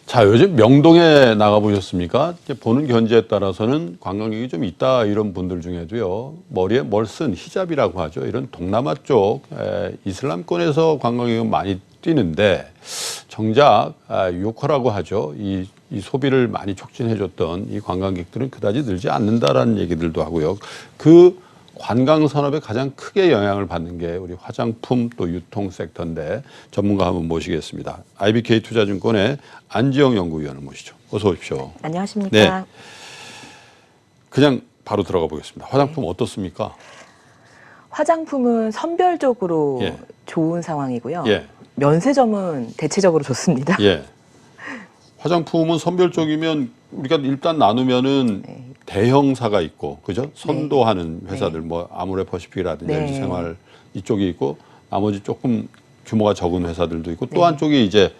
자, 요즘 명동에 나가 보셨습니까? 보는 견지에 따라서는 관광객이 좀 있다 이런 분들 중에도요, 머리에 뭘 쓴 히잡이라고 하죠. 이런 동남아 쪽 이슬람권에서 관광객은 많이 뛰는데 정작 유코라고 하죠. 이 소비를 많이 촉진해줬던 이 관광객들은 그다지 늘지 않는다라는 얘기들도 하고요. 그 관광 산업에 가장 크게 영향을 받는 게 우리 화장품 또 유통 섹터인데 전문가 한번 모시겠습니다. IBK 투자증권의 안지영 연구위원을 모시죠. 어서 오십시오. 안녕하십니까. 네. 그냥 바로 들어가 보겠습니다. 화장품 어떻습니까? 화장품은 선별적으로 예. 좋은 상황이고요. 예. 면세점은 대체적으로 좋습니다. 예. 화장품은 선별적이면 우리가 일단 나누면은 네. 대형사가 있고, 그죠? 선도하는 회사들, 네. 뭐 아모레퍼시픽이라든지 네. LG생활 이쪽이 있고, 나머지 조금 규모가 적은 회사들도 있고, 또 네. 한쪽이 이제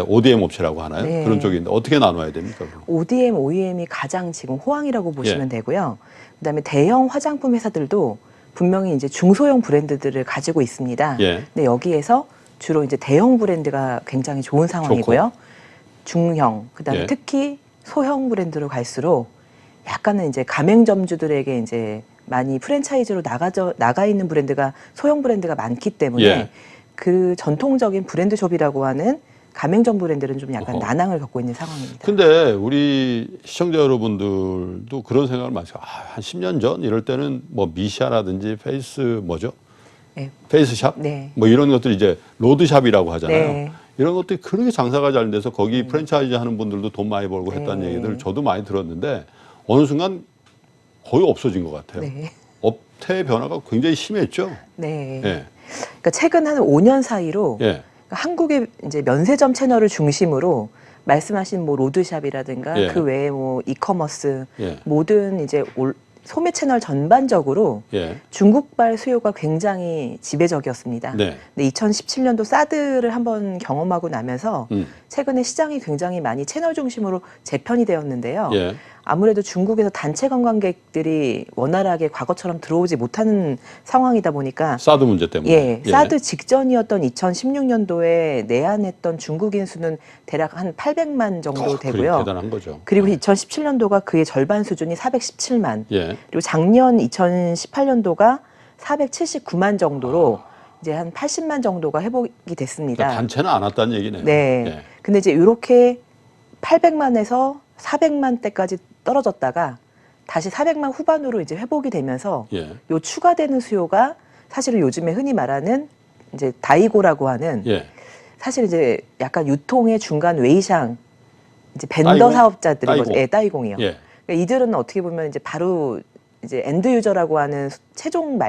ODM 업체라고 하나요? 네. 그런 쪽이 있는데 어떻게 나눠야 됩니까? 그럼? ODM, OEM이 가장 지금 호황이라고 보시면 예. 되고요. 그다음에 대형 화장품 회사들도 분명히 이제 중소형 브랜드들을 가지고 있습니다. 예. 근데 여기에서 주로 이제 대형 브랜드가 굉장히 좋은 상황이고요. 중형, 그다음에 예. 특히 소형 브랜드로 갈수록 약간은 이제 가맹점주들에게 이제 많이 프랜차이즈로 나가 있는 브랜드가 소형 브랜드가 많기 때문에 예. 그 전통적인 브랜드숍이라고 하는 가맹점 브랜드는 좀 약간 어허. 난항을 겪고 있는 상황입니다. 근데 우리 시청자 여러분들도 그런 생각을 많이 해요. 한 10년 전 이럴 때는 뭐 미샤라든지 뭐죠? 네. 페이스샵? 네. 뭐 이런 것들이 이제 로드샵이라고 하잖아요. 네. 이런 것들이 그렇게 장사가 잘 돼서 거기 프랜차이즈 하는 분들도 돈 많이 벌고 했다는 네. 얘기들을 저도 많이 들었는데 어느 순간 거의 없어진 것 같아요. 네. 업태의 변화가 굉장히 심했죠. 네. 예. 그러니까 최근 한 5년 사이로 예. 그러니까 한국의 이제 면세점 채널을 중심으로 말씀하신 뭐 로드샵이라든가 예. 그 외에 뭐 이커머스 예. 모든 이제 소매 채널 전반적으로 예. 중국발 수요가 굉장히 지배적이었습니다. 네. 근데 2017년도 사드를 한번 경험하고 나면서 최근에 시장이 굉장히 많이 채널 중심으로 재편이 되었는데요. 예. 아무래도 중국에서 단체 관광객들이 원활하게 과거처럼 들어오지 못하는 상황이다 보니까 사드 문제 때문에. 예, 사드 직전이었던 2016년도에 내한했던 중국인 수는 대략 한 800만 정도 되고요. 대단한 거죠. 그리고 2017년도가 그의 절반 수준이 417만. 예. 그리고 작년 2018년도가 479만 정도로 이제 한 80만 정도가 회복이 됐습니다. 그러니까 단체는 안 왔다는 얘기네요. 네. 예. 근데 이제 이렇게 800만에서 400만 대까지 떨어졌다가 다시 400만 후반으로 이제 회복이 되면서 예. 요 추가되는 수요가 사실은 요즘에 흔히 말하는 이제 다이고라고 하는 예. 사실 이제 약간 유통의 중간 웨이샹 이제 벤더 따이공? 사업자들이거든요. 따이공. 예, 따이공이요. 예. 그러니까 이들은 어떻게 보면 이제 바로 이제 엔드 유저라고 하는 최종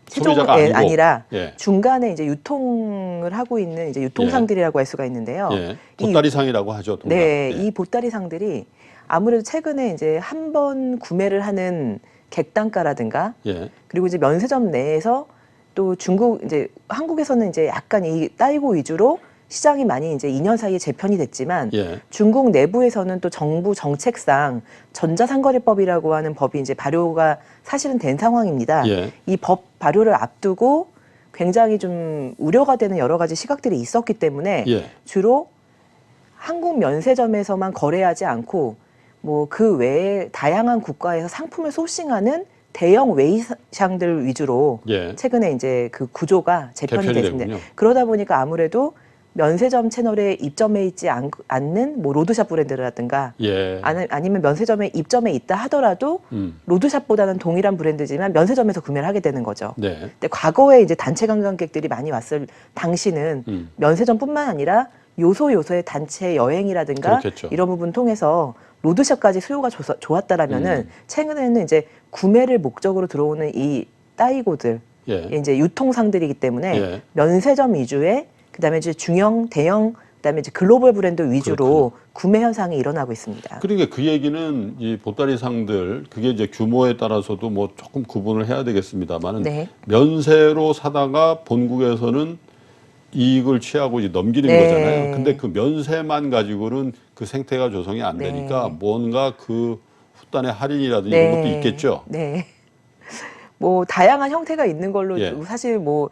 소비자가 아니고. 아니라 예. 중간에 이제 유통을 하고 있는 이제 유통상들이라고 할 수가 있는데요. 예. 보따리상이라고 하죠. 동남. 네, 예. 이 보따리상들이 아무래도 최근에 이제 한 번 구매를 하는 객단가라든가 예. 그리고 이제 면세점 내에서 또 한국에서는 이제 약간 이 따이고 위주로 시장이 많이 이제 2년 사이에 재편이 됐지만 예. 중국 내부에서는 또 정부 정책상 전자상거래법이라고 하는 법이 이제 발효가 사실은 된 상황입니다. 예. 이 법 발효를 앞두고 굉장히 좀 우려가 되는 여러 가지 시각들이 있었기 때문에 예. 주로 한국 면세점에서만 거래하지 않고 뭐 그 외에 다양한 국가에서 상품을 소싱하는 대형 웨이샹들 위주로 예. 최근에 이제 그 구조가 재편이 개편이 됐습니다. 되군요. 그러다 보니까 아무래도 면세점 채널에 입점해 있지 않는 뭐 로드샵 브랜드라든가 예. 아니면 면세점에 입점해 있다 하더라도 로드샵보다는 동일한 브랜드지만 면세점에서 구매를 하게 되는 거죠. 네. 근데 과거에 이제 단체 관광객들이 많이 왔을 당시는 면세점뿐만 아니라 요소의 단체 여행이라든가 그렇겠죠. 이런 부분 통해서 로드샵까지 수요가 좋았다라면은 최근에는 이제 구매를 목적으로 들어오는 이 따이고들 예. 이제 유통상들이기 때문에 예. 면세점 위주의 그다음에 이제 중형, 대형, 그다음에 이제 글로벌 브랜드 위주로 그렇군요. 구매 현상이 일어나고 있습니다. 그러니까 그 얘기는 이 보따리상들 그게 이제 규모에 따라서도 뭐 조금 구분을 해야 되겠습니다만은 네. 면세로 사다가 본국에서는 이익을 취하고 이제 넘기는 네. 거잖아요. 근데 그 면세만 가지고는 그 생태가 조성이 안 네. 되니까 뭔가 그 후단의 할인이라든지 네. 이런 것도 있겠죠. 네. 뭐 다양한 형태가 있는 걸로 예. 사실 뭐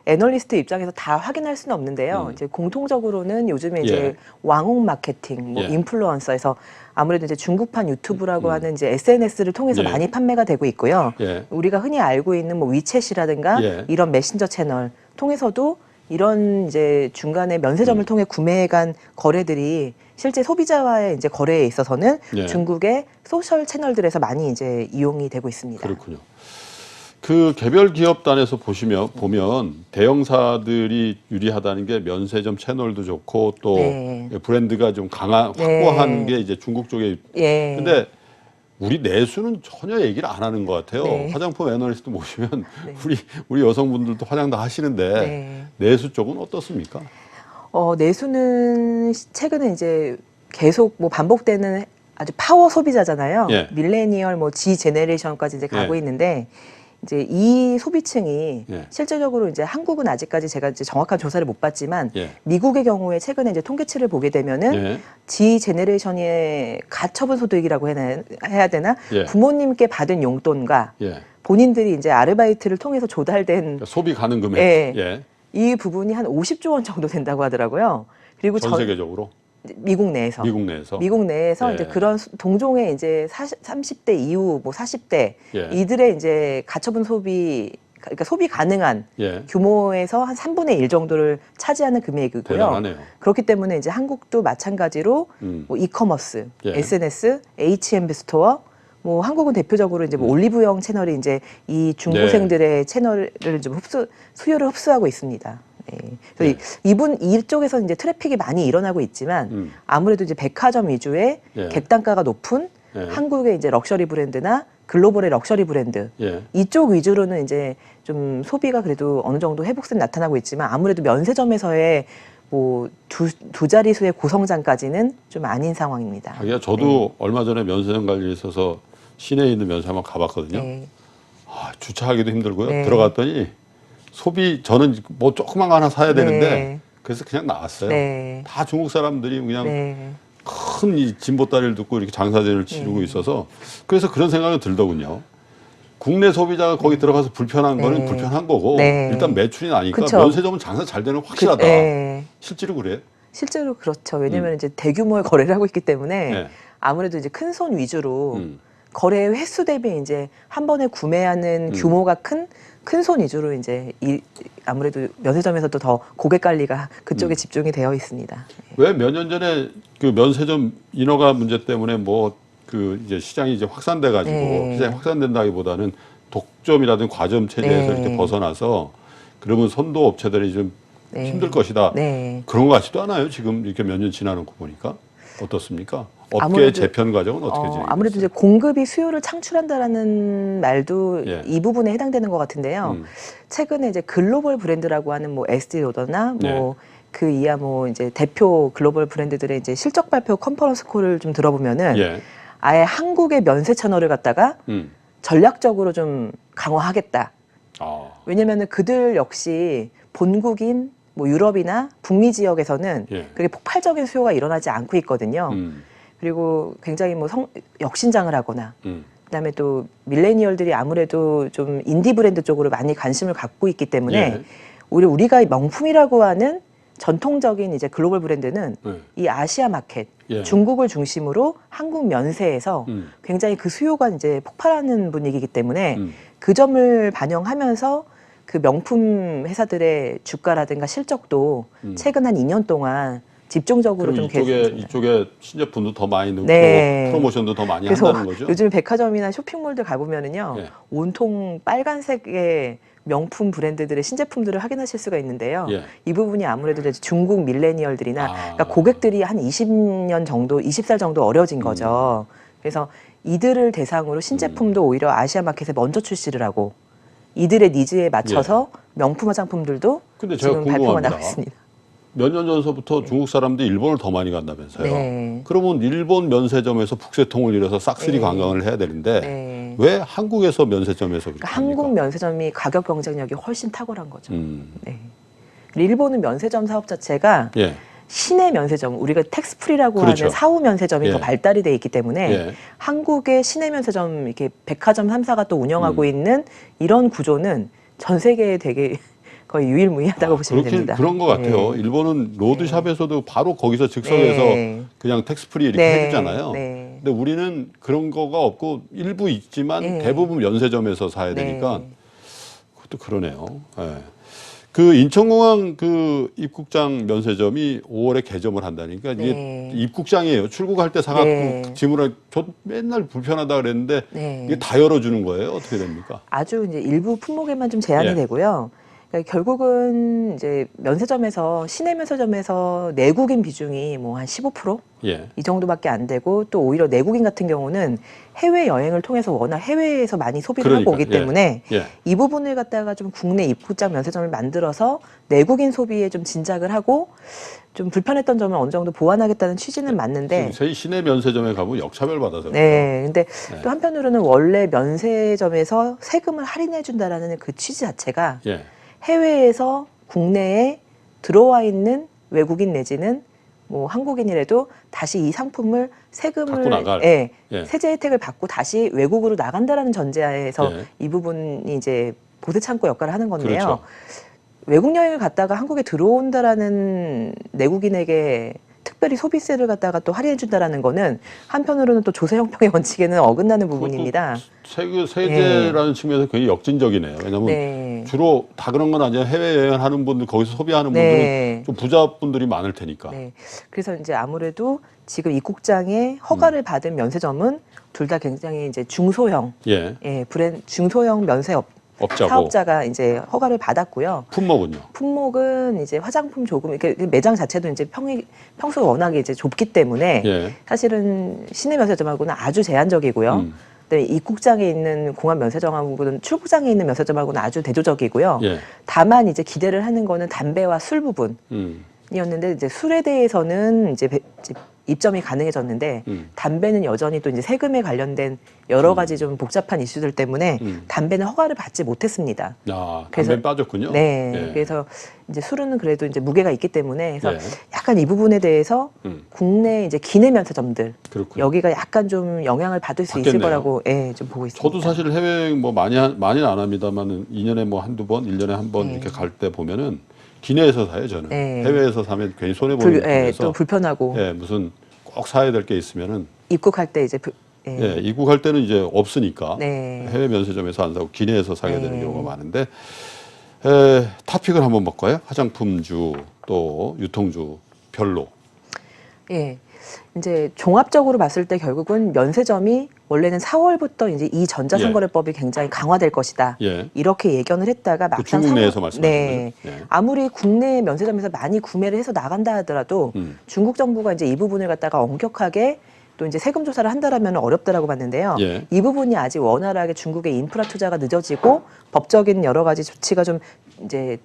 애널리스트 입장에서 다 확인할 수는 없는데요. 음. 이제 공통적으로는 요즘에 예. 이제 왕홍 마케팅, 뭐 예. 인플루언서에서 아무래도 이제 중국판 유튜브라고 음. 하는 이제 SNS를 통해서 예. 많이 판매가 되고 있고요. 예. 우리가 흔히 알고 있는 뭐 위챗이라든가 예. 이런 메신저 채널 통해서도 이런 이제 중간에 면세점을 통해 구매해간 거래들이 실제 소비자와의 이제 거래에 있어서는 예. 중국의 소셜 채널들에서 많이 이제 이용이 되고 있습니다. 그렇군요. 그 개별 기업단에서 보면 대형사들이 유리하다는 게 면세점 채널도 좋고 또 네. 브랜드가 좀 확고한 게 이제 중국 쪽에. 예. 근데 우리 내수는 전혀 얘기를 안 하는 것 같아요. 네. 화장품 애널리스트 모시면 네. 우리 여성분들도 화장 다 하시는데 네. 내수 쪽은 어떻습니까? 내수는 최근에 이제 계속 뭐 반복되는 아주 파워 소비자잖아요. 예. 밀레니얼 뭐 G 제네레이션까지 이제 가고 예. 있는데 이제 이 소비층이 예. 실제적으로 이제 한국은 아직까지 제가 이제 정확한 조사를 못 봤지만 예. 미국의 경우에 최근에 이제 통계치를 보게 되면은 예. G 제네레이션의 가처분 소득이라고 해야 되나? 예. 부모님께 받은 용돈과 예. 본인들이 이제 아르바이트를 통해서 조달된 그러니까 소비 가능 금액. 예. 예. 이 부분이 한 50조 원 정도 된다고 하더라고요. 그리고 전 세계적으로 미국 내에서 미국 내에서 이제 예. 그런 동종의 이제 30대 이후 뭐 40대 예. 이들의 이제 가처분 소비 그러니까 소비 가능한 예. 규모에서 한 3분의 1 정도를 차지하는 금액이고요. 대단하네요. 그렇기 때문에 이제 한국도 마찬가지로 뭐 이커머스, 예. SNS, H&M 스토어 뭐 한국은 대표적으로 이제 뭐 올리브영 채널이 이제 이 중고생들의 채널을 좀 수요를 흡수하고 있습니다. 예. 그래서 이쪽에서 이제 트래픽이 많이 일어나고 있지만 아무래도 이제 백화점 위주의 예. 객단가가 높은 예. 한국의 이제 럭셔리 브랜드나 글로벌의 럭셔리 브랜드 예. 이쪽 위주로는 이제 좀 소비가 그래도 어느 정도 회복세는 나타나고 있지만 아무래도 면세점에서의 뭐 두 자릿수의 고성장까지는 좀 아닌 상황입니다. 자기야 저도 얼마 전에 면세점 관리에 있어서 시내에 있는 면세점 한번 가봤거든요. 네. 아, 주차하기도 힘들고요. 네. 들어갔더니 저는 뭐 조그만 거 하나 사야 되는데 네. 그래서 그냥 나왔어요. 네. 다 중국 사람들이 그냥 네. 큰 이 진보다리를 듣고 이렇게 장사진을 치르고 있어서 그래서 그런 생각이 들더군요. 국내 소비자가 거기 들어가서 불편한 거는 네. 불편한 거고 네. 일단 매출이 나니까 그쵸. 면세점은 장사 잘 되는 거 확실하다. 네. 실제로 그래요? 실제로 그렇죠. 왜냐하면 이제 대규모의 거래를 하고 있기 때문에 네. 아무래도 이제 큰 손 위주로 음. 거래 횟수 대비 이제 한 번에 구매하는 규모가 큰 손 위주로 이제 아무래도 면세점에서도 더 고객 관리가 그쪽에 집중이 되어 있습니다. 왜 몇 년 전에 그 면세점 인허가 문제 때문에 뭐 그 이제 시장이 이제 확산돼 가지고 네. 시장이 확산된다기보다는 독점이라든 과점 체제에서 네. 이렇게 벗어나서 그러면 선도 업체들이 좀 네. 힘들 것이다. 네. 그런 것 같지도 않아요. 지금 이렇게 몇 년 지나놓고 보니까 어떻습니까? 업계 아무래도- 재편 과정은 어떻게 진행됐어요? 아무래도 이제 공급이 수요를 창출한다라는 말도 예. 이 부분에 해당되는 것 같은데요. 최근에 이제 글로벌 브랜드라고 하는 뭐 에스티 로더나 네. 뭐 그 이하 뭐 이제 대표 글로벌 브랜드들의 이제 실적 발표 컨퍼런스 콜을 좀 들어보면은 예. 아예 한국의 면세 채널을 갖다가 전략적으로 좀 강화하겠다. 아, 왜냐면은 그들 역시 본국인 뭐 유럽이나 북미 지역에서는 예. 그렇게 폭발적인 수요가 일어나지 않고 있거든요. 그리고 굉장히 뭐 역신장을 하거나 그다음에 또 밀레니얼들이 아무래도 좀 인디 브랜드 쪽으로 많이 관심을 갖고 있기 때문에 예. 우리가 명품이라고 하는 전통적인 이제 글로벌 브랜드는 예. 이 아시아 마켓, 예. 중국을 중심으로 한국 면세에서 굉장히 그 수요가 이제 폭발하는 분위기이기 때문에 그 점을 반영하면서 그 명품 회사들의 주가라든가 실적도 최근 한 2년 동안 집중적으로 좀 이쪽에 신제품도 더 많이 넣고 네. 프로모션도 더 많이 그래서 한다는 거죠. 요즘 백화점이나 쇼핑몰들 가보면은요 예. 온통 빨간색의 명품 브랜드들의 신제품들을 확인하실 수가 있는데요. 예. 이 부분이 아무래도 이제 중국 밀레니얼들이나 아. 그러니까 고객들이 한 20년 정도, 20살 정도 어려진 거죠. 그래서 이들을 대상으로 신제품도 오히려 아시아 마켓에 먼저 출시를 하고 이들의 니즈에 맞춰서 명품 화장품들도 근데 제가 지금 발표가 궁금합니다. 나고 있습니다. 몇 년 전서부터 중국 사람들이 일본을 더 많이 간다면서요. 네. 그러면 일본 면세점에서 북새통을 이뤄서 싹쓸이 네. 관광을 해야 되는데 네. 왜 한국에서 면세점에서 그렇게 그러니까 합니까? 한국 면세점이 가격 경쟁력이 훨씬 탁월한 거죠. 음. 네. 일본은 면세점 사업 자체가 예. 시내 면세점, 우리가 텍스프리라고 그렇죠. 하는 사후 면세점이 예. 더 발달이 돼 있기 때문에 예. 한국의 시내 면세점 이렇게 백화점 3사가 또 운영하고 있는 이런 구조는 전 세계에 되게 거의 유일무이하다고 보시면 그렇긴 됩니다. 그런 것 같아요. 네. 일본은 로드샵에서도 바로 거기서 즉석에서 네. 그냥 텍스프리 이렇게 네. 해주잖아요. 네. 근데 우리는 그런 거가 없고 일부 있지만 네. 대부분 면세점에서 사야 네. 되니까 그것도 그러네요. 예. 그 인천공항 그 입국장 면세점이 5월에 개점을 한다니까 이게 네. 입국장이에요. 출국할 때 사갖고 네. 짐을 저 맨날 불편하다 그랬는데 네. 이게 다 열어주는 거예요. 어떻게 됩니까? 아주 이제 일부 품목에만 좀 제한이 예. 되고요. 그러니까 결국은 이제 면세점에서 시내 면세점에서 내국인 비중이 뭐 한 15%? 예. 이 정도밖에 안 되고 또 오히려 내국인 같은 경우는 해외 여행을 통해서 워낙 해외에서 많이 소비를 그러니까, 하고 오기 예. 때문에 예. 이 부분을 갖다가 좀 국내 입국장 면세점을 만들어서 내국인 소비에 좀 진작을 하고 좀 불편했던 점을 어느 정도 보완하겠다는 취지는 맞는데 저희 시내 면세점에 가면 역차별 받아서 네, 근데 네. 또 한편으로는 원래 면세점에서 세금을 할인해 준다라는 그 취지 자체가 예. 해외에서 국내에 들어와 있는 외국인 내지는 뭐 한국인이라도 다시 이 상품을 세금을 갖고 나갈. 예, 예. 세제 혜택을 받고 다시 외국으로 나간다라는 전제하에서 예. 이 부분이 이제 보세 창고 역할을 하는 건데요. 그렇죠. 외국 여행을 갔다가 한국에 들어온다라는 내국인에게 특별히 소비세를 갖다가 또 할인해 준다라는 거는 한편으로는 또 조세 형평의 원칙에는 어긋나는 부분입니다. 세제라는 측면에서 굉장히 역진적이네요. 왜냐하면 네. 주로 다 그런 건 아니에요. 해외 여행하는 분들 거기서 소비하는 네. 분들은 좀 부자분들이 많을 테니까. 네. 그래서 이제 아무래도 지금 입국장에 허가를 받은 면세점은 둘 다 굉장히 이제 중소형, 예. 중소형 면세업 업자고 사업자가 이제 허가를 받았고요. 품목은요. 품목은 이제 화장품 조금 이렇게 매장 자체도 이제 평수가 워낙에 이제 좁기 때문에 예. 사실은 시내 면세점하고는 아주 제한적이고요. 그다음에 입국장에 있는 공항 면세점하고는 출국장에 있는 면세점하고는 아주 대조적이고요. 예. 다만 이제 기대를 하는 거는 담배와 술 부분. 음. 이었는데 이제 술에 대해서는 이제 입점이 가능해졌는데 담배는 여전히 또 이제 세금에 관련된 여러 가지 좀 복잡한 이슈들 때문에 담배는 허가를 받지 못했습니다. 야, 그래서- 담배 빠졌군요. 네, 예. 그래서 이제 술은 그래도 이제 무게가 있기 때문에 그래서 예. 약간 이 부분에 대해서 국내 이제 기내 면세점들 그렇군요. 여기가 약간 좀 영향을 받을 수 있을 받겠네요. 거라고 좀 보고 있습니다. 저도 사실 해외여행 뭐 많이는 안 합니다만 2년에 뭐 한두 번, 1년에 한 번 네. 이렇게 갈 때 보면은 기내에서 사요, 저는. 네. 해외에서 사면 괜히 손해 보는 또 거라서 불편하고 예, 무슨 꼭 사야 될 게 있으면은 입국할 때 이제 예, 입국할 때는 이제 없으니까 네. 해외 면세점에서 안 사고 기내에서 사게 되는 네. 경우가 많은데 탑픽을 한번 볼까요? 화장품주 또 유통주 별로. 예. 이제 종합적으로 봤을 때 결국은 면세점이 원래는 4월부터 이제 이 전자상거래법이 굉장히 강화될 것이다. 예. 이렇게 예견을 했다가 막상 중국 내에서 말씀하시는 네. 거죠? 예. 아무리 국내 면세점에서 많이 구매를 해서 나간다 하더라도 중국 정부가 이제 이 부분을 갖다가 엄격하게 또 이제 세금 조사를 한다라면 어렵다라고 봤는데요. 예. 이 부분이 아직 원활하게 중국의 인프라 투자가 늦어지고 법적인 여러 가지 조치가 좀 이제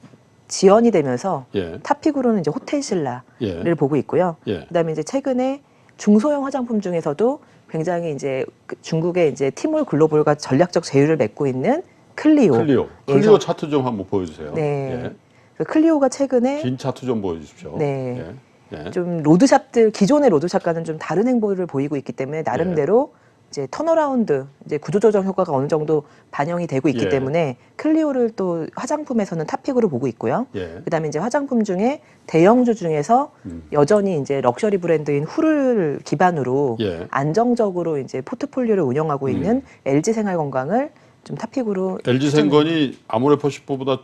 지연이 되면서 예. 탑픽으로는 이제 호텔 신라를 예. 보고 있고요. 예. 그다음에 이제 최근에 중소형 화장품 중에서도 굉장히 이제 중국의 이제 티몰 글로벌과 전략적 제휴를 맺고 있는 클리오. 클리오. 예, 클리오 그래서- 차트 좀 한번 보여주세요. 네. 예. 그 클리오가 최근에 긴 차트 좀 보여주십시오. 네. 예. 예. 좀 로드샵들 기존의 로드샵과는 좀 다른 행보를 보이고 있기 때문에 나름대로 이제 턴어라운드 이제 구조조정 효과가 어느 정도 반영이 되고 있기 예. 때문에 클리오를 또 화장품에서는 탑픽으로 보고 있고요. 예. 그다음에 이제 화장품 중에 대형주 중에서 여전히 이제 럭셔리 브랜드인 후를 기반으로 예. 안정적으로 이제 포트폴리오를 운영하고 있는 LG 생활건강을 좀 탑픽으로 LG 생건이 아모레퍼시프보다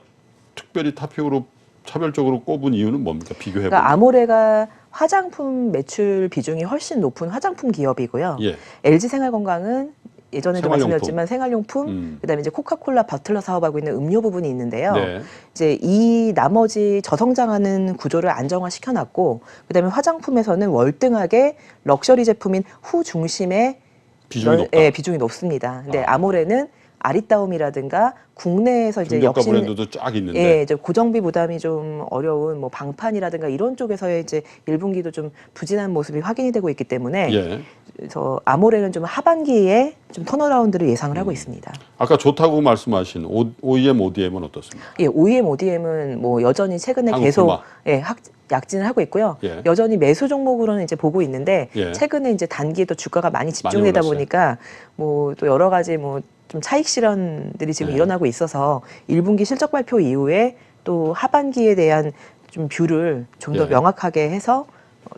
특별히 탑픽으로 차별적으로 꼽은 이유는 뭡니까? 비교해 보면. 그러니까 아모레가 화장품 매출 비중이 훨씬 높은 화장품 기업이고요. 예. LG 생활건강은 예전에도 생활용품. 말씀드렸지만 생활용품, 그다음에 이제 코카콜라 버틀러 사업하고 있는 음료 부분이 있는데요. 네. 이제 이 나머지 저성장하는 구조를 안정화시켜 놨고, 그다음에 화장품에서는 월등하게 럭셔리 제품인 후 중심의 비중이 높다. 예, 비중이 높습니다. 근데 아모레는 아리따움이라든가 국내에서 이제 중저가 역시 브랜드도 쫙 있는데. 예, 이제 고정비 부담이 좀 어려운 뭐 방판이라든가 이런 쪽에서의 이제 1분기도 좀 부진한 모습이 확인이 되고 있기 때문에 예. 그래서 아모레는 좀 하반기에 좀 턴어라운드를 예상을 하고 있습니다. 아까 좋다고 말씀하신 OEM, ODM은 어떻습니까? 예, OEM, ODM은 뭐 여전히 최근에 한국 계속 불마. 예, 약진을 하고 있고요. 예. 여전히 매수 종목으로는 이제 보고 있는데 예. 최근에 이제 단기에 또 주가가 많이 집중되다 올랐어요. 보니까 뭐 또 여러 가지 뭐 좀 차익 실현들이 지금 네. 일어나고 있어서 1분기 실적 발표 이후에 또 하반기에 대한 좀 뷰를 좀 더 예. 명확하게 해서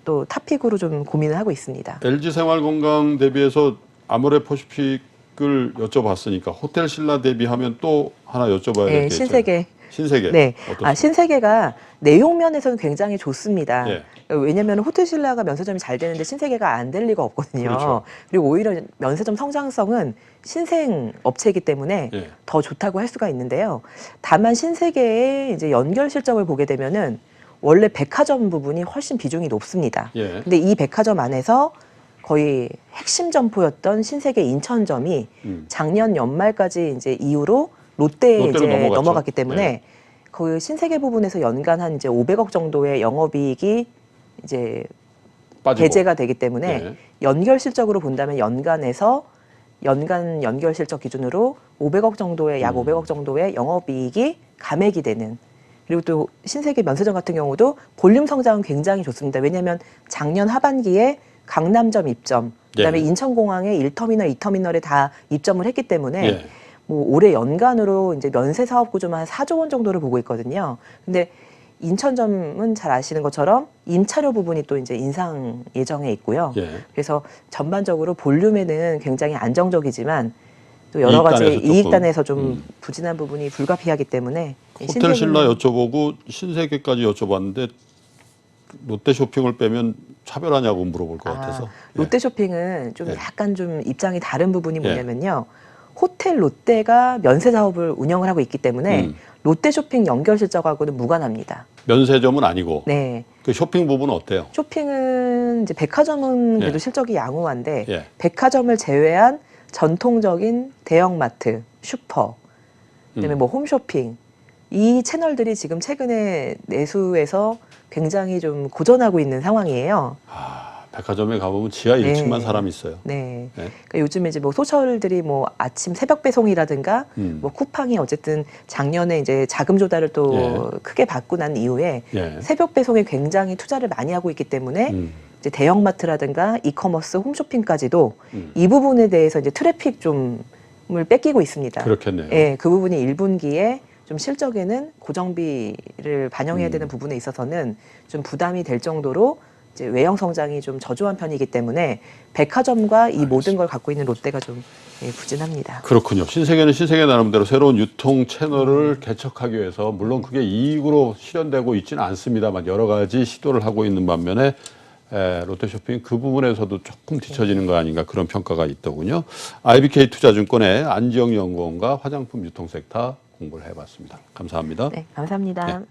또 탑픽으로 좀 고민을 하고 있습니다. LG 생활건강 대비해서 아모레퍼시픽을 여쭤봤으니까 호텔 신라 대비하면 또 하나 여쭤봐야 될 게 네, 있죠. 신세계. 신세계. 네. 어떻습니까? 신세계가 내용 면에서는 굉장히 좋습니다. 예. 왜냐하면 호텔신라가 면세점이 잘 되는데 신세계가 안 될 리가 없거든요. 그렇죠. 그리고 오히려 면세점 성장성은 신생 업체이기 때문에 예. 더 좋다고 할 수가 있는데요. 다만 신세계의 이제 연결 실적을 보게 되면은 원래 백화점 부분이 훨씬 비중이 높습니다. 예. 근데 이 백화점 안에서 거의 핵심 점포였던 신세계 인천점이 작년 연말까지 이제 이후로 롯데에 롯데로 이제 넘어갔죠. 넘어갔기 때문에 예. 그 신세계 부분에서 연간 한 이제 500억 정도의 영업이익이 이제 빠지고. 배제가 되기 때문에 예. 연결 실적으로 본다면 연간에서 연간 연결 실적 기준으로 500억 정도의 약 500억 정도의 영업이익이 감액이 되는. 그리고 또 신세계 면세점 같은 경우도 볼륨 성장은 굉장히 좋습니다. 왜냐하면 작년 하반기에 강남점 입점, 그다음에 예. 인천공항의 1터미널, 2터미널에 다 입점을 했기 때문에 예. 뭐 올해 연간으로 이제 면세 사업 구조만 한 4조 원 정도를 보고 있거든요. 근데 인천점은 잘 아시는 것처럼 임차료 부분이 또 이제 인상 예정에 있고요. 예. 그래서 전반적으로 볼륨에는 굉장히 안정적이지만 또 여러 가지 이익단에서 조금. 이익단에서 좀 부진한 부분이 불가피하기 때문에 호텔 신라 신세계는- 여쭤보고 신세계까지 여쭤봤는데 롯데 쇼핑을 빼면 차별하냐고 물어볼 것 같아서. 롯데쇼핑은 좀 예. 약간 좀 입장이 다른 부분이 예. 뭐냐면요. 호텔 롯데가 면세 사업을 운영을 하고 있기 때문에 롯데쇼핑 연결 실적하고는 무관합니다. 면세점은 아니고 네. 그 쇼핑 부분은 어때요? 쇼핑은 이제 백화점은 그래도 예. 실적이 양호한데 예. 백화점을 제외한 전통적인 대형마트, 슈퍼, 그다음에 뭐 홈쇼핑 이 채널들이 지금 최근에 내수에서 굉장히 좀 고전하고 있는 상황이에요. 백화점에 가보면 지하 1층만 네. 사람이 있어요. 네. 네. 그러니까 요즘에 이제 뭐 소셜들이 뭐 아침 새벽 배송이라든가 뭐 쿠팡이 어쨌든 작년에 이제 자금 조달을 또 크게 받고 난 이후에 예. 새벽 배송에 굉장히 투자를 많이 하고 있기 때문에 이제 대형마트라든가 이커머스, 홈쇼핑까지도 이 부분에 대해서 이제 트래픽 좀을 뺏기고 있습니다. 그렇겠네요. 예, 그 부분이 1분기에 좀 실적에는 고정비를 반영해야 되는 부분에 있어서는 좀 부담이 될 정도로 이제 외형 성장이 좀 저조한 편이기 때문에 백화점과 이 모든 걸 갖고 있는 롯데가 좀 부진합니다. 그렇군요. 신세계는 신세계 나름대로 새로운 유통 채널을 개척하기 위해서 물론 그게 이익으로 실현되고 있지는 않습니다만 여러 가지 시도를 하고 있는 반면에 롯데쇼핑 그 부분에서도 조금 뒤처지는 거 아닌가 그런 평가가 있더군요. IBK 투자증권의 안지영 연구원과 화장품 유통섹터 공부를 해봤습니다. 감사합니다. 네, 감사합니다. 네.